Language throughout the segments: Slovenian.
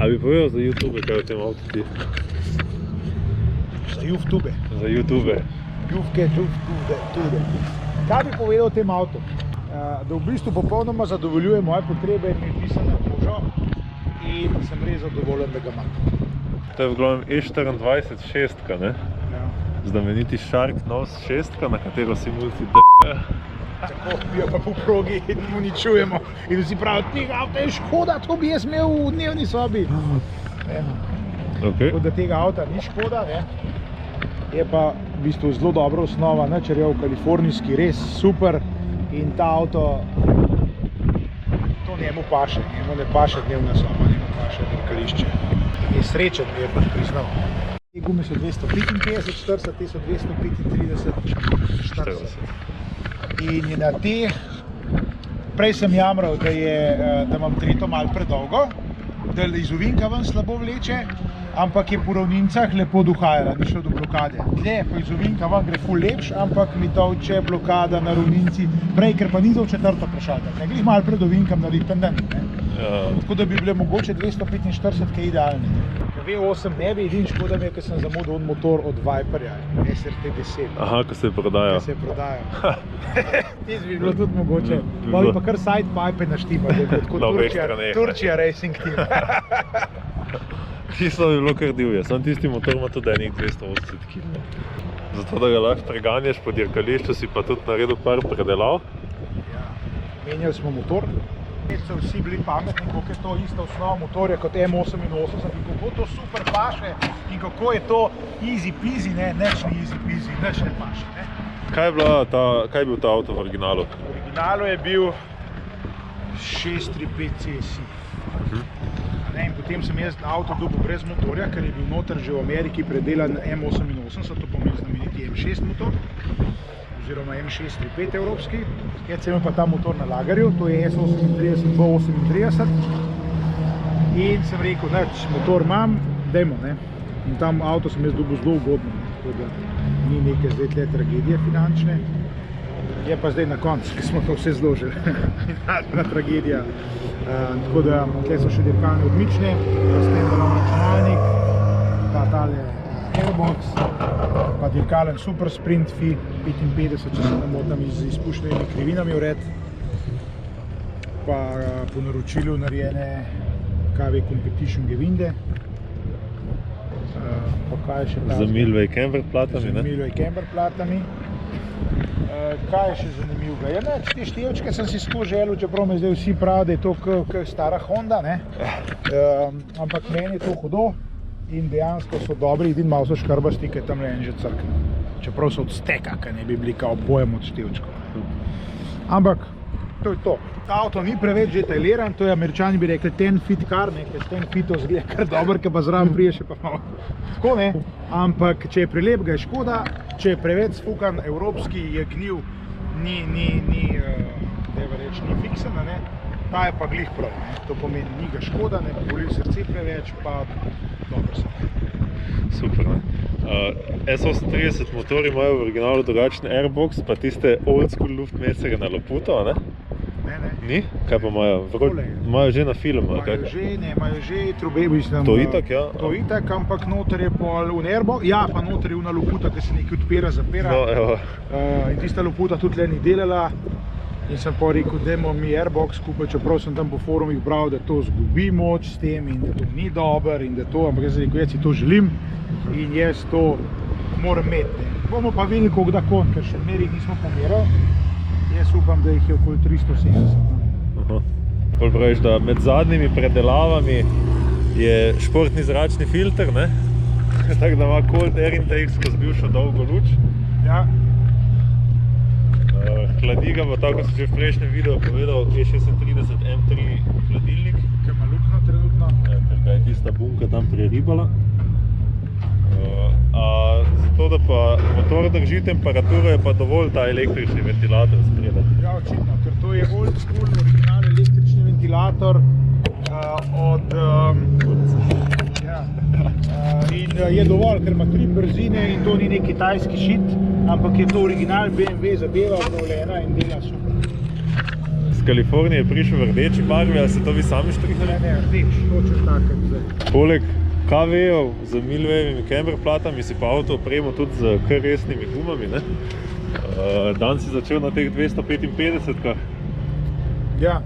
A bi povedal za YouTube, kaj v tem avtu ti? Za YouTube. Za YouTube. YouTube. Kaj bi povedal o tem avtu? Da v bistvu popolnoma zadovoljuje moje potrebe in mi je pisana kožo in sem res zadovoljen, da ga imam. To je v glavnem E24 šestka, ne? Ja. Znameniti Shark Nose šestka, na katero si multi Tako, jo pa po progi in uničujemo. In vsi pravijo, tega avta je škoda, to bi jaz imel v dnevni sobi. Okay. Tako da tega avta ni škoda, ne? Je pa v bistvu zelo dobra osnova, načrjev kalifornijski, res super. In ta avto, to njemu paše, njemu ne paše dnevna soba, njemu paše dirkališče. Je srečen, je pač priznal. Te gume so 255 40, te so 235 40. In na te, prej sem jamral, da imam treto malo predolgo, da iz ovinka ven slabo vleče, ampak je po ravnicah lepo dohajala, ni šlo do blokade. Tle pa iz ovinka ven gre ful lepš, ampak mi tolče blokada na ravnici, prej, ker pa ni v četrto prešalkah. Ne, glih malo pred ovinkam narediti pendant, ne. Tako da bi bile mogoče 245 kaj idealne. V8 ne bi, edin škoda mi je, ker sem zamudil motor od Viperja, SRT10. Aha, ko se je prodajal. Ko se je prodajal. Tis bi bilo tudi mogoče. Pa bi pa kar side pipe naštimali, kot Turčija Racing Team. Tisto bi bilo kar divje, sam tisti motor ima tudi enih 280 kg. Zato da ga lahko preganjaš po dirkališču, si pa tudi naredil par predelav. Ja, menjali smo motor. So vsi bili pametni, koliko je to ista osnova motorja kot M88 in kako to super paše in kako je to easy peasy, ne, nič ni easy peasy, nič ne paše, ne. Kaj je bil ta avto v originalu? V originalu je bil 635 CSI. In potem sem jaz avto dobil brez motorja, ker je bil noter že v Ameriki predelan M88, to pomeni znameniti M6 motor, oziroma M635 evropski. Jaz sem imel pa ta motor na lagarju, to je S38 B38. In sem rekel, nič, motor imam, dajmo, ne. In tam avto sem jaz dobil zelo ugodno, ne. Tako da ni neke zdaj tle tragedije finančne. Je pa zdaj na koncu, ker smo to vse zložili. Finančna tragedija. Tako da tle so še dirkalne odmične, pa standalone računalnik, pa tale Airbox, pa dirkalen Super Sprint FI 55, če se ne motim, z izpušnjenimi krivinami vred, pa po naročilu narejene KV Competition Gewinde, pa kaj je še ta? Z Milway Camber platami, ne? Z Milway Camber platami. Kaj je še zanimivega? Ja, ne, te števčke sem si skozi želel, čeprav me zdaj vsi pravijo, da je to kot stara Honda, ne? Ampak meni je to hudo. In dejansko so dobri, edin malo so škrbasti, ker tam en že crkne. Čeprav so od steka, ker ne bi bili kao bojem od števčkov. Ampak, to je to. Ta avto ni preveč detajliran, to je Američani bi rekli 10 feet car, ne, ker 10 feetov zgleda kar dober, ker pa zraven prije še pa malo. Tako ne, ampak če je prelep, ga je škoda, če je preveč sfukan, evropski je gnil, ni fiksen, ne. Ta je pa glih prav, ne. To pomeni, ni ga škoda, ne boli srce preveč, pa dobro se. Super, ne. S38 motori imajo v originalu drugačen airbox, pa tiste old school luftmesserje na loputo, ne? Ne. Ni? Kaj pa imajo? Imajo že na film, ali kaj? Imajo že trube, mislim. To itak, ja? To itak, ampak noter je pol un airbox, ja, pa noter je una loputa, ki se nekaj odpira, zapira. No, evo. In tista loputa tudi le ni delala. In sem pa rekel, dajmo mi airbox skupaj, čeprav sem tam po forumih bral, da to zgubi moč s tem in da to ni dober in da to, ampak jaz sem rekel, jaz si to želim in jaz to moram imeti. Bomo pa videli, koliko da konj, ker še meri nismo pomerali. Jaz upam, da jih je okoli 370. Pol praviš, da med zadnjimi predelavami je športni zračni filter, ne? Tako da ima Colt Air Intake skozi bivšo dolgo luč. Ja. Hladi ga bo, tako sem že v prejšnjem videu povedal, E36 M3 hladilnik. Kaj ima luknjo trenutno. Ker ga je tista bunka tam preribala. Zato, da pa motor drži temperaturo, je pa dovolj ta električni ventilator spredaj. Ja, očitno, ker to je old school original električni ventilator in je dovolj, ker ima 3 brzine in to ni nek kitajski shit, ampak je to original BMW zadeva obnovljena in dela super. Kalifornije prišel v rdeči barvi, ali se to vi sami štrihnili? Ne, rdeč, točno tako zdaj. Poleg KV-jev z Milwayevimi camber platami si pa avto opremo tudi z kar resnimi gumami, ne? Dan si začel na teh 255-kah. Ja.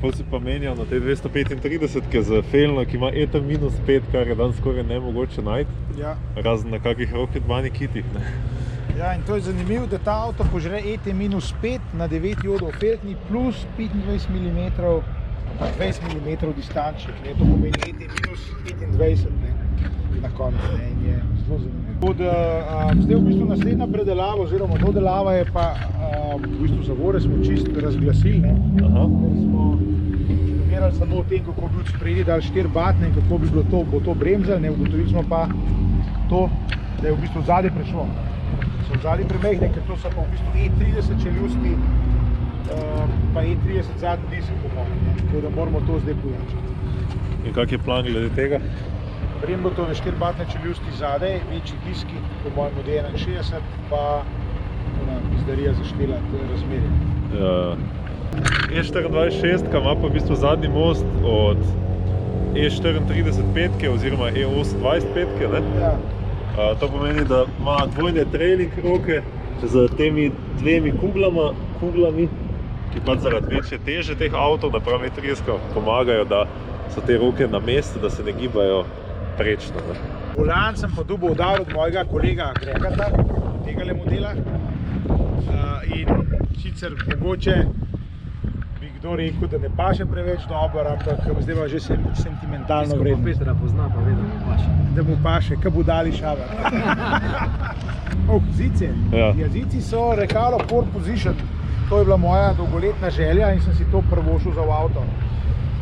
Pol si pa menjal na te 235-ke z Felno, ki ima ETA -5, kar je dan skoraj nemogoče najti. Ja. Razen na kakih Rocket Bunny kitih, ne? Ja, in to je zanimivo, da ta avto požre ET-5 na 9 jodov feltni plus 25 mm, 20 mm distančnik, ne, to pomeni ET-25, ne, na koncu, ne, in je zelo zanimivo. Zdaj v bistvu naslednja predelava oziroma dodelava je pa, v bistvu zavore smo čist razglasili, ne, ker smo študirali samo o tem, kako bi od spredi dali 4 batne in kako bi bilo to, bo to bremzali, ne, ugotovili smo pa to, da je v bistvu zadaj prešlo. So zadnji premehne, ker to so pa v bistvu E30 čeljusti, pa E30 zadnji dizel pomeni, tako da moramo to zdaj pojačati. In kak je plan glede tega? Bremblotove 4-batne čeljusti zadaj, večji diski, po mojem od 61, pa izdarija zaštela razmerje. E24-6 ima pa v bistvu zadnji most od E34-5 oziroma E28-5, ne? Ja. To pomeni, da ima dvojne trailing roke z temi dvemi kuglami, ki pa zaradi večje teže teh avtov napram E30 pomagajo, da so te roke na mestu, da se ne gibajo prečno, ne? Volan sem pa dobil udar od mojega kolega Gregata, tegale modela. In sicer mogoče bi kdo rekel, da ne paše preveč dobro, ampak zdaj pa že sentimentalno vredno. Petra pozna, pa ve, da mu paše. Da mu paše, kaj bo dali šavar. Zice. Ja. Ja, zici so rekalo pole position. To je bila moja dolgoletna želja in sem si to prvošil za v avto.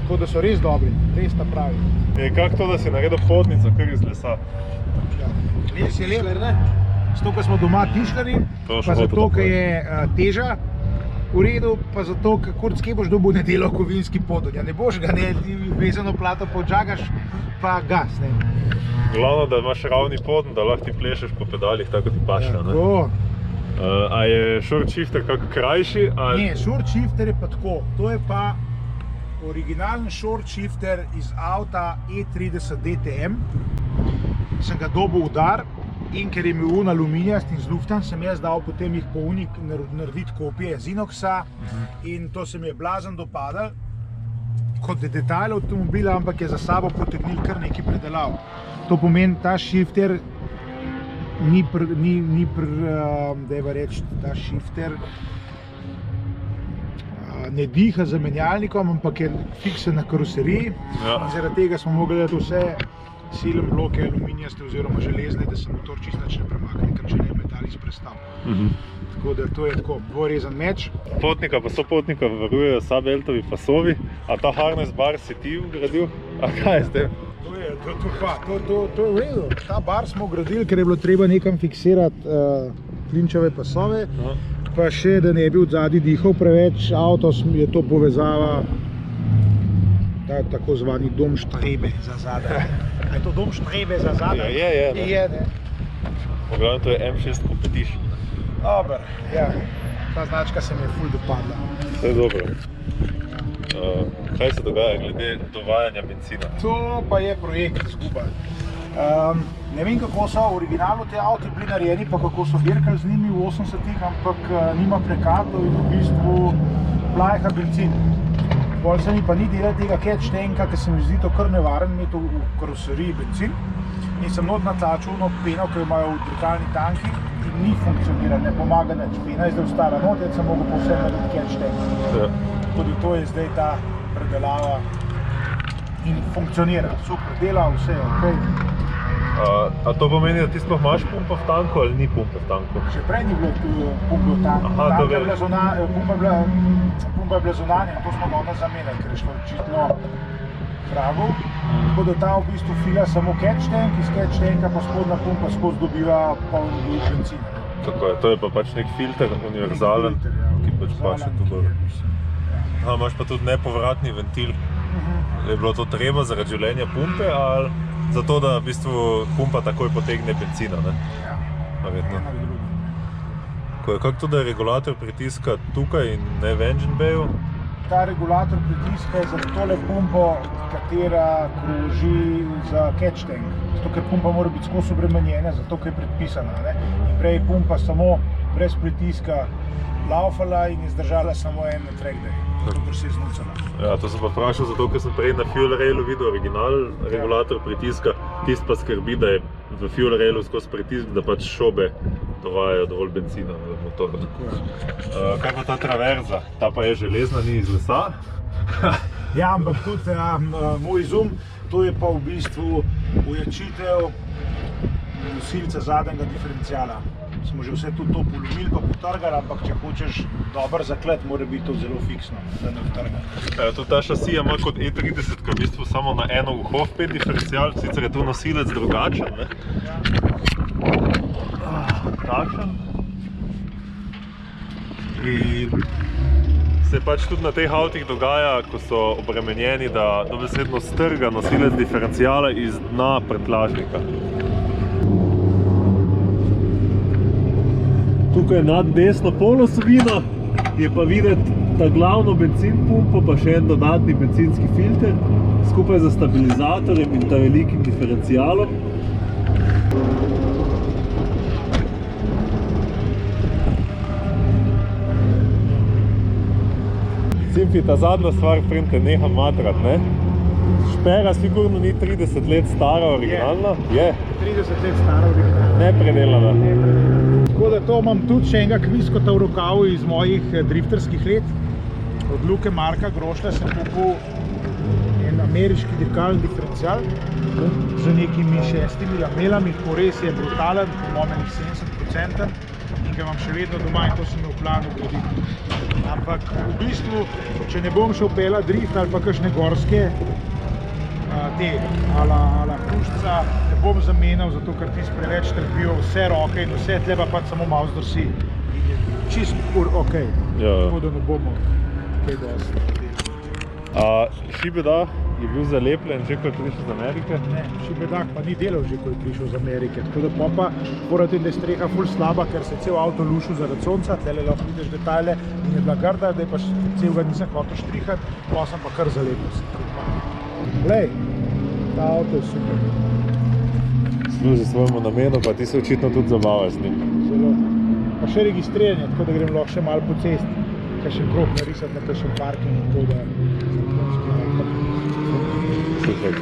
Tako da so res dobri, res ta pravi. In kako to, da si naredil podnico kar iz lesa? Ja. Res je lep, ne? Zato, ker smo doma tišljali, To pa še zato, hotel ker je teža v redu, pa zato, ker kurc, kje boš dobil nedelo kovinski podon. Ja, ne boš ga, ne, vezano plato podžagaš, pa gas, ne. Glavno, da imaš ravni podn, da lahko ti plešeš po pedalih, tako ti paše, ne? Tako. A je short shifter kak krajši? Ali... Ne, short shifter je pa tako. To je pa originalen short shifter iz avta E30 DTM. Sem ga dobil udar in ker je imel un aluminijast in zluftan, sem jaz dal potem jih po unik narediti kopije z inoxa in to se mi je blazen dopadalo kot detajl avtomobila, ampak je za sabo potegnil kar nekaj predelav. To pomeni, ta shifter dajva reči, ta shifter ne diha z menjalnikom, ampak je fiksen na karoseriji. Ja. In zaradi tega smo mogli dati vse silne bloke aluminijaste oziroma železne, da se motor čisto nič ne premakne, ker če ne metal iz prestav. Tako da to je tako dvorezen meč. Potnika pa sopotnika varujejo sabeltovi pasovi, a ta harness bar si ti vgradil? A kaj je s tem? To je v redu. Ta bar smo gradili, ker je bilo treba nekam fiksirati klinčeve pasove. Pa še, da ne bi od zadnji dihal preveč avto, je to povezava tako zvani dom štrebe za zadaj. Je to dom štrebe za zadaj? Ja, je, ne? Je, ne. V glavnem to je M6 Competition. Dobar, ja. Ta značka se mi je ful dopadla. To je dobro. Kaj se dogaja glede dovajanja bencina? To pa je projekt zguba. Ne vem, kako so v originalu te avti bili narejeni, pa kako so dirkali z njimi v 80-ih, ampak nima prekatov in v bistvu plajha bencin. Bolj se mi pa ni delati tega catch tanka, ker se mi zdi to kar nevaren imeti v karoseriji bencin. In sem not natlačil ono peno, ki jo imajo v dirkalni tanki in ni funkcionira, ne pomaga nič. Pena je zdaj ostala not, jaz sem mogel povsem narediti catch tank. Ja. Tudi to je zdaj ta predelava in funkcionira, super, dela vse, ok. A to pomeni, da ti sploh imaš pumpa v tanku ali ni pumpe v tanku? Že prej ni bilo pumpe v tanku. Pumpa je bila zunanja, to smo danes zamenjali, ker je šlo očitno vragov. Tako da ta v bistvu fila samo catch tank, iz catch tanka pa spodnja pumpa skozi dobiva poln bencina. Tako je, to je pa pač nek filter, univerzalen, ki pač paše tu gor. Imaš pa tudi nepovratni ventil. Je bilo to treba zaradi življenja pumpe ali zato, da v bistvu pumpa takoj potegne bencina, ne? Ja, Verjetno. eno ali drugo. Kako to, da je regulator pritiska tukaj in ne v engine bayu? ta regulator pritiska je za tole pumpo, katera kroži za catch tank. Zato, ker pumpa mora biti skozi obremenjena, zato, ker je predpisana. Ne? In prej je pumpa samo brez pritiska laufala in je zdržala samo en track day, zato, ker se je znucala. Ja, to sem pa vprašal, zato ker sem prej na fuel railu videl original regulator pritiska, tist pa skrbi, da je v fuel railu skozi pritisk, da pač šobe dovajajo dovolj benzina v motor. Kaj pa ta traverza? Ta pa je železna, ni iz lesa? Ja, ampak tudi moj izum, to je pa v bistvu ojačitev nosilca zadnjega diferenciala. Smo že vse tudi to polomili pa potrgali, ampak če hočeš dober zaklet, mora biti to zelo fiksno, da ne vtrga. Tudi ta šasija ima kot E30, v bistvu samo na eno uho vpet diferencial, sicer je tu nosilec drugačen, ne? Takšen. In se pač tudi na teh avtih dogaja, ko so obremenjeni, da dobesedno strga nosilec diferenciala iz dna prtljažnika. Tukaj nad desno polosovino je pa videti ta glavno bencin pumpo, pa še en dodatni bencinski filter, skupaj z stabilizatorjem in ta velikim diferencialom. Simfi, ta zadnja stvar prem te neha matrat, ne? Špera sigurno ni 30 let stara originalna? Je. 30 let stara originalna. Nepredelana. Tako da to imam tudi še enega kviskota v rokavu iz mojih drifterskih let. Od Luke Marka Grošlja sem kupil en ameriški dirkalni diferencial z nekimi 6 lamelami, tako res je brutalen, po mojem 70% in ga imam še vedno doma in to sem imel v planu graditi. Ampak v bistvu, če ne bom šel pelat drift ali pa kakšne gorske te ala Hrušca, ne bom zamenjal, zato ker ti preveč trpijo vse roke in vse, tle pa pač samo malo zdrsi in je čist ok, tako da ne bomo kaj dosti. Šibedah je bil zalepljen že, ko je prišel z Amerike? Ne, Šibedah pa ni delal že, ko je prišel z Amerike, tako da pa morate, da je streha ful slaba, ker se je cel avto lušil zaradi sonca, tlele lahko vidiš detajle in je bila grda, da je pa celega nisem hotel štrihati, pa sem pa kar zalepil. Glej, ta avto je super. Služi svojemu namenu, pa ti se očitno tudi zabavaš z njim. Zelo. Pa še registriranje, tako da grem lahko še malo po cesti, kakšen krog narisati na kakšen parking, tako da super.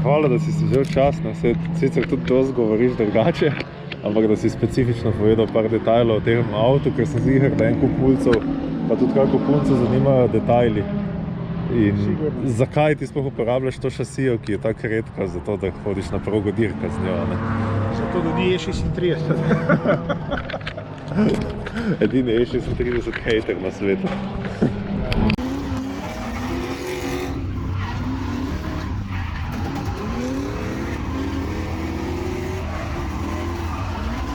Hvala, da si vzel čas, sicer tudi dosti govoriš drugače, ampak da si specifično povedal par detajlov o tem avtu, ker sem ziher, da en kup mulcev, pa tudi kako punce zanimajo detajli. In zakaj ti sploh uporabljaš to šasijo, ki je tako redka, zato da hodiš na progo dirka z njo, ne? Zato, da ni E36. Edini E36 hejter na svetu.